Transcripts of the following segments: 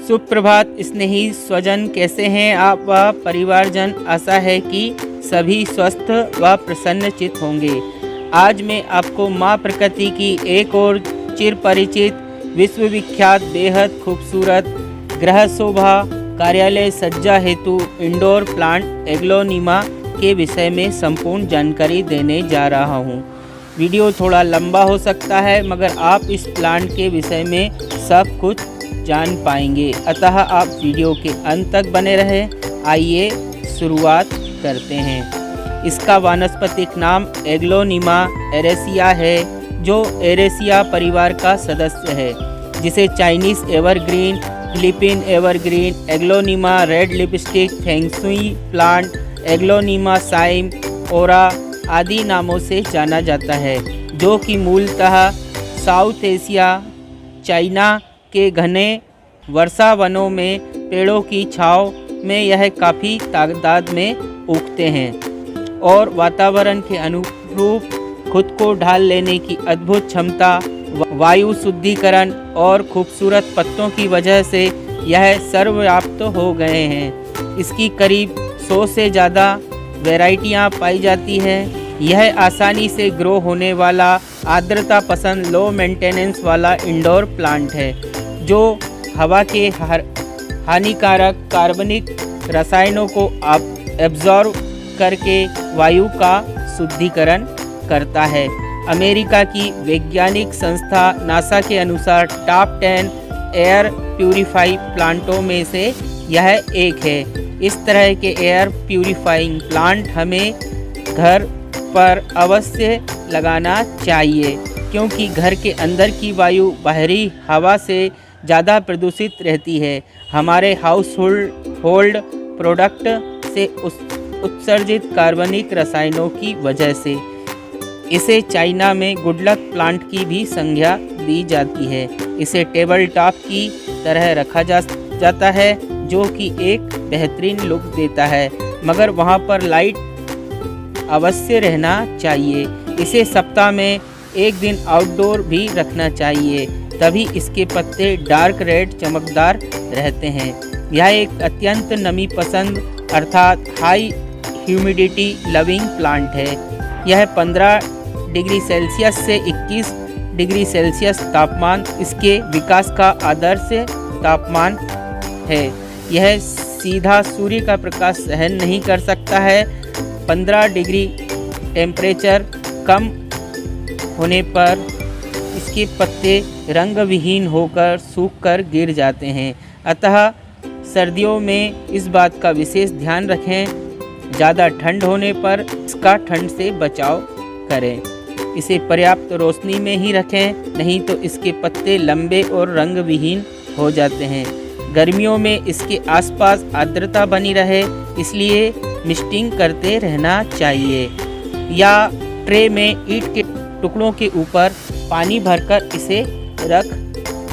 सुप्रभात स्नेही स्वजन, कैसे हैं आप व परिवारजन। आशा है कि सभी स्वस्थ व प्रसन्नचित होंगे। आज मैं आपको माँ प्रकृति की एक और चिर परिचित विश्वविख्यात बेहद खूबसूरत गृह शोभा कार्यालय सज्जा हेतु इंडोर प्लांट एग्लोनिमा के विषय में संपूर्ण जानकारी देने जा रहा हूँ। वीडियो थोड़ा लंबा हो सकता है, मगर आप इस प्लांट के विषय में सब कुछ जान पाएंगे, अतः आप वीडियो के अंत तक बने रहें। आइए शुरुआत करते हैं। इसका वानस्पतिक नाम एग्लोनिमा एरेसिया है, जो एरेसिया परिवार का सदस्य है, जिसे Chinese evergreen, Philippine evergreen, aglaonema red lipstick, feng shui plant, aglaonema Siam, aura आदि नामों से जाना जाता है, जो कि मूलतः साउथ एशिया, चाइना के घने वर्षा वनों में पेड़ों की छांव में यह काफ़ी तादाद में उगते हैं और वातावरण के अनुरूप खुद को ढाल लेने की अद्भुत क्षमता, वायु शुद्धिकरण और खूबसूरत पत्तों की वजह से यह सर्वव्याप्त हो गए हैं। इसकी करीब 100 से ज़्यादा वैरायटियां पाई जाती हैं। यह आसानी से ग्रो होने वाला, आर्द्रता पसंद, लो मेंटेनेंस वाला इंडोर प्लांट है, जो हवा के हानिकारक कार्बनिक रसायनों को एब्जॉर्ब करके वायु का शुद्धिकरण करता है। अमेरिका की वैज्ञानिक संस्था नासा के अनुसार टॉप 10 एयर प्यूरिफाई प्लांटों में से यह एक है। इस तरह के एयर प्यूरिफाइंग प्लांट हमें घर पर अवश्य लगाना चाहिए, क्योंकि घर के अंदर की वायु बाहरी हवा से ज़्यादा प्रदूषित रहती है। हमारे हाउस होल्ड प्रोडक्ट से उत्सर्जित कार्बनिक रसायनों की वजह से इसे चाइना में गुड लक प्लांट की भी संज्ञा दी जाती है। इसे टेबल टॉप की तरह रखा जाता है, जो कि एक बेहतरीन लुक देता है, मगर वहाँ पर लाइट अवश्य रहना चाहिए। इसे सप्ताह में एक दिन आउटडोर भी रखना चाहिए, तभी इसके पत्ते डार्क रेड चमकदार रहते हैं। यह एक अत्यंत नमी पसंद अर्थात हाई ह्यूमिडिटी लविंग प्लांट है। यह 15 डिग्री सेल्सियस से 21 डिग्री सेल्सियस तापमान इसके विकास का आदर्श तापमान है। यह सीधा सूर्य का प्रकाश सहन नहीं कर सकता है। 15 डिग्री टेम्परेचर कम होने पर इसके पत्ते रंग विहीन होकर सूखकर गिर जाते हैं, अतः सर्दियों में इस बात का विशेष ध्यान रखें। ज़्यादा ठंड होने पर इसका ठंड से बचाव करें। इसे पर्याप्त रोशनी में ही रखें, नहीं तो इसके पत्ते लंबे और रंग विहीन हो जाते हैं। गर्मियों में इसके आसपास आर्द्रता बनी रहे, इसलिए मिस्टिंग करते रहना चाहिए, या ट्रे में ईंट के टुकड़ों के ऊपर पानी भरकर इसे रख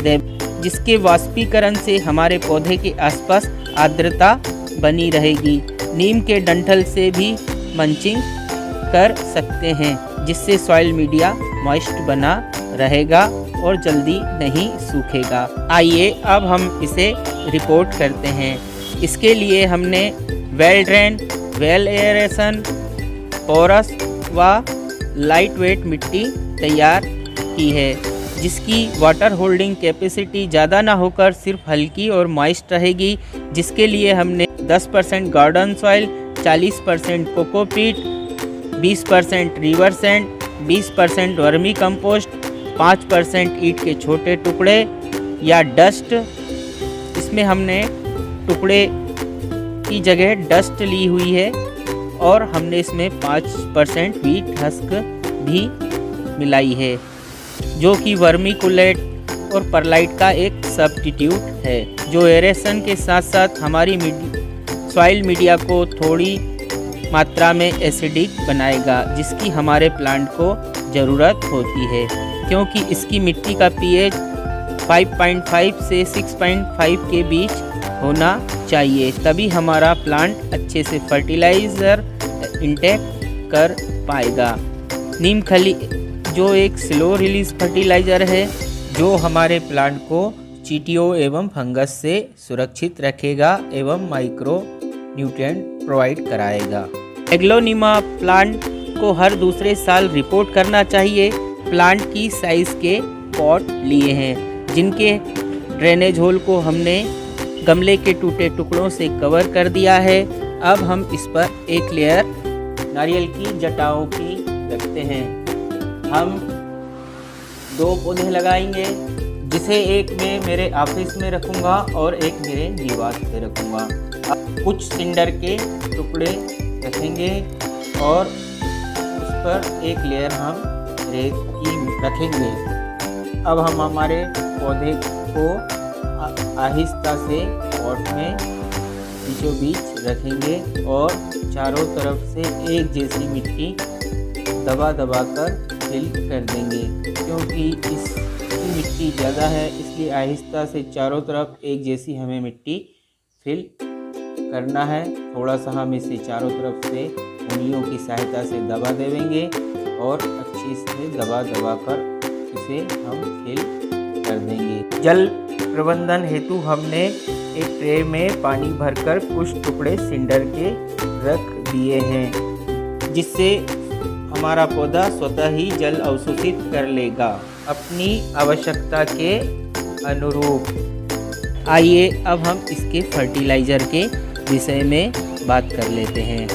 दें, जिसके वाष्पीकरण से हमारे पौधे के आसपास आर्द्रता बनी रहेगी। नीम के डंठल से भी मल्चिंग कर सकते हैं, जिससे सॉइल मीडिया मॉइस्ट बना रहेगा और जल्दी नहीं सूखेगा। आइए अब हम इसे रिपोर्ट करते हैं। इसके लिए हमने well drain, well aeration, porous व लाइट वेट मिट्टी तैयार की है, जिसकी वाटर होल्डिंग कैपेसिटी ज़्यादा ना होकर सिर्फ हल्की और मॉइस्ट रहेगी, जिसके लिए हमने 10% garden soil, 40% cocopeat, 20% river sand, 20% vermi compost, 5% ईंट के छोटे टुकड़े या डस्ट, इसमें हमने टुकड़े की जगह डस्ट ली हुई है, और हमने इसमें 5% व्हीट हस्क भी मिलाई है, जो कि वर्मीकुलेट और परलाइट का एक सब्स्टिट्यूट है, जो एरेशन के साथ साथ हमारी सॉइल मीडिया को थोड़ी मात्रा में एसिडिक बनाएगा, जिसकी हमारे प्लांट को ज़रूरत होती है, क्योंकि इसकी मिट्टी का पीएच 5.5 से 6.5 के बीच होना चाहिए, तभी हमारा प्लांट अच्छे से फर्टिलाइज़र इंटेक कर पाएगा। नीम खली जो एक स्लो रिलीज फर्टिलाइज़र है, जो हमारे प्लांट को चींटियों एवं फंगस से सुरक्षित रखेगा एवं माइक्रो न्यूट्रिएंट प्रोवाइड कराएगा। एग्लोनिमा प्लांट को हर दूसरे साल रिपोर्ट करना चाहिए। प्लांट की साइज़ के पॉट लिए हैं जिनके ड्रेनेज होल को हमने गमले के टूटे टुकड़ों से कवर कर दिया है। अब हम इस पर एक लेयर नारियल की जटाओं की रखते हैं। हम 2 पौधे लगाएंगे, जिसे एक मैं मेरे ऑफिस में रखूँगा और एक मेरे निवास पे रखूँगा। कुछ सिंडर के टुकड़े रखेंगे और उस पर एक लेयर हम रेत की रखेंगे। अब हम हमारे पौधे को आहिस्ता से पॉट में बीचों बीच रखेंगे और चारों तरफ से एक जैसी मिट्टी दबा कर फिल कर देंगे। क्योंकि इसकी मिट्टी ज़्यादा है इसलिए आहिस्ता से चारों तरफ एक जैसी हमें मिट्टी फिल करना है। थोड़ा सा हम इसे चारों तरफ से उंगलियों की सहायता से दबा देंगे और अच्छी से दबा कर इसे हम फिल कर देंगे। जल प्रबंधन हेतु हमने एक ट्रे में पानी भरकर कुछ टुकड़े सिंडर के रख दिए हैं, जिससे हमारा पौधा स्वतः ही जल अवशोषित कर लेगा अपनी आवश्यकता के अनुरूप। आइए अब हम इसके फर्टिलाइज़र के विषय में बात कर लेते हैं।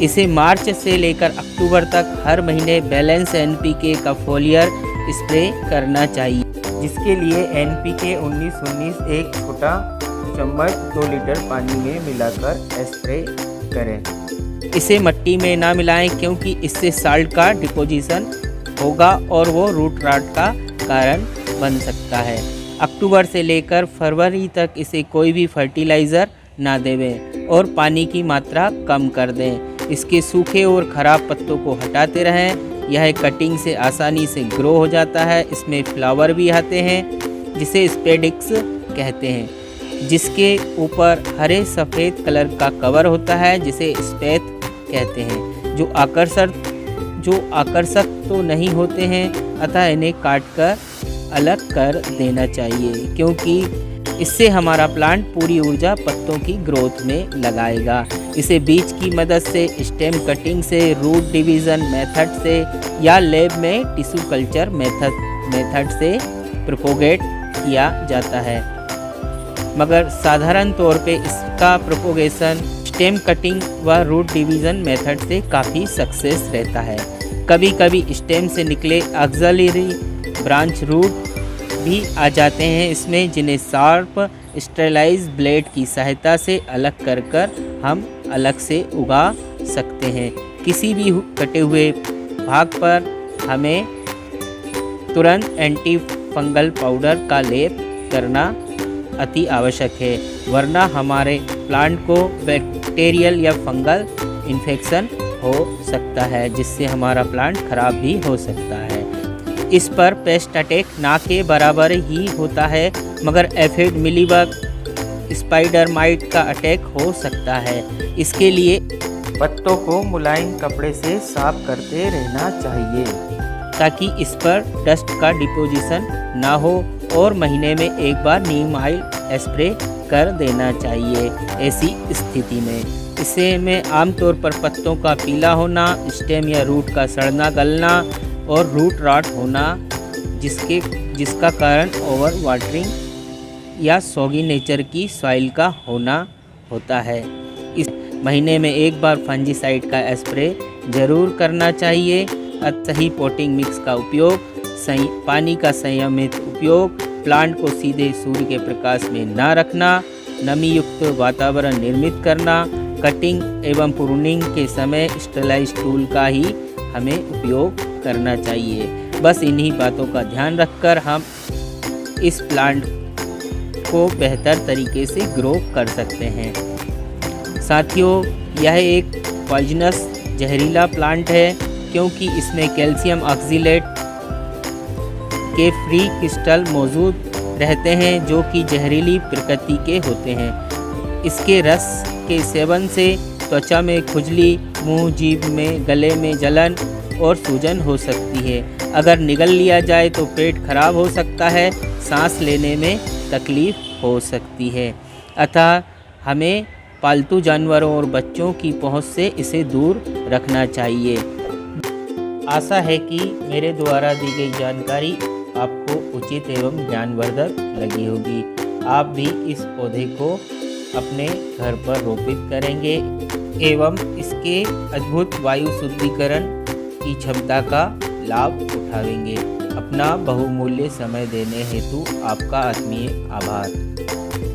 इसे मार्च से लेकर अक्टूबर तक हर महीने बैलेंस एनपीके का फोलियर स्प्रे करना चाहिए, जिसके लिए एनपीके 19-19 एक छोटा चम्मच 2 लीटर पानी में मिलाकर स्प्रे करें। इसे मिट्टी में ना मिलाएं क्योंकि इससे साल्ट का डिपोजिशन होगा और वो रूट रॉट का कारण बन सकता है। अक्टूबर से लेकर फरवरी तक इसे कोई भी फर्टिलाइज़र ना देवें और पानी की मात्रा कम कर दें। इसके सूखे और ख़राब पत्तों को हटाते रहें। यह कटिंग से आसानी से ग्रो हो जाता है। इसमें फ्लावर भी आते हैं जिसे स्पेडिक्स कहते हैं, जिसके ऊपर हरे सफ़ेद कलर का कवर होता है जिसे स्पेथ कहते हैं, जो आकर्षक तो नहीं होते हैं, अतः इन्हें काटकर अलग कर देना चाहिए क्योंकि इससे हमारा प्लांट पूरी ऊर्जा पत्तों की ग्रोथ में लगाएगा। इसे बीज की मदद से, स्टेम कटिंग से, रूट डिवीज़न मेथड से या लैब में टिश्यू कल्चर मेथड से प्रोपोगेट किया जाता है, मगर साधारण तौर पे इसका प्रोपोगेशन स्टेम कटिंग व रूट डिवीज़न मेथड से काफ़ी सक्सेस रहता है। कभी कभी स्टेम से निकले ऑक्सिलरी ब्रांच रूट भी आ जाते हैं इसमें, जिन्हें शार्प स्टेरलाइज ब्लेड की सहायता से अलग कर हम अलग से उगा सकते हैं। किसी भी कटे हुए भाग पर हमें तुरंत एंटी फंगल पाउडर का लेप करना अति आवश्यक है, वरना हमारे प्लांट को बैक्टीरियल या फंगल इन्फेक्शन हो सकता है, जिससे हमारा प्लांट खराब भी हो सकता है। इस पर पेस्ट अटैक ना के बराबर ही होता है, मगर एफिड, मिलीबग, स्पाइडर माइट का अटैक हो सकता है। इसके लिए पत्तों को मुलायम कपड़े से साफ करते रहना चाहिए ताकि इस पर डस्ट का डिपोजिशन ना हो, और महीने में एक बार नीम ऑयल स्प्रे कर देना चाहिए। ऐसी स्थिति में इसे में आमतौर पर पत्तों का पीला होना, स्टेम या रूट का सड़ना गलना और रूट रॉट होना, जिसका कारण ओवर वाटरिंग या सॉगी नेचर की सॉइल का होना होता है। इस महीने में एक बार फंजीसाइड का स्प्रे जरूर करना चाहिए। सही पोटिंग मिक्स का उपयोग, सही पानी का संयमित उपयोग, प्लांट को सीधे सूर्य के प्रकाश में ना रखना, नमी युक्त वातावरण निर्मित करना, कटिंग एवं प्रूनिंग के समय स्टेरलाइज टूल का ही हमें उपयोग करना चाहिए। बस इन्हीं बातों का ध्यान रखकर हम इस प्लांट को बेहतर तरीके से ग्रो कर सकते हैं। साथियों, यह एक पॉइजनस जहरीला प्लांट है क्योंकि इसमें कैल्शियम ऑक्सीलेट के फ्री क्रिस्टल मौजूद रहते हैं जो कि जहरीली प्रकृति के होते हैं। इसके रस के सेवन से त्वचा में खुजली, मुंह, जीभ में, गले में जलन और सूजन हो सकती है। अगर निगल लिया जाए तो पेट खराब हो सकता है, सांस लेने में तकलीफ हो सकती है। अतः हमें पालतू जानवरों और बच्चों की पहुंच से इसे दूर रखना चाहिए। आशा है कि मेरे द्वारा दी गई जानकारी आपको उचित एवं ज्ञानवर्धक लगी होगी। आप भी इस पौधे को अपने घर पर रोपित करेंगे एवं इसके अद्भुत वायु शुद्धिकरण की क्षमता का लाभ उठाएंगे। अपना बहुमूल्य समय देने हेतु आपका आत्मीय आभार।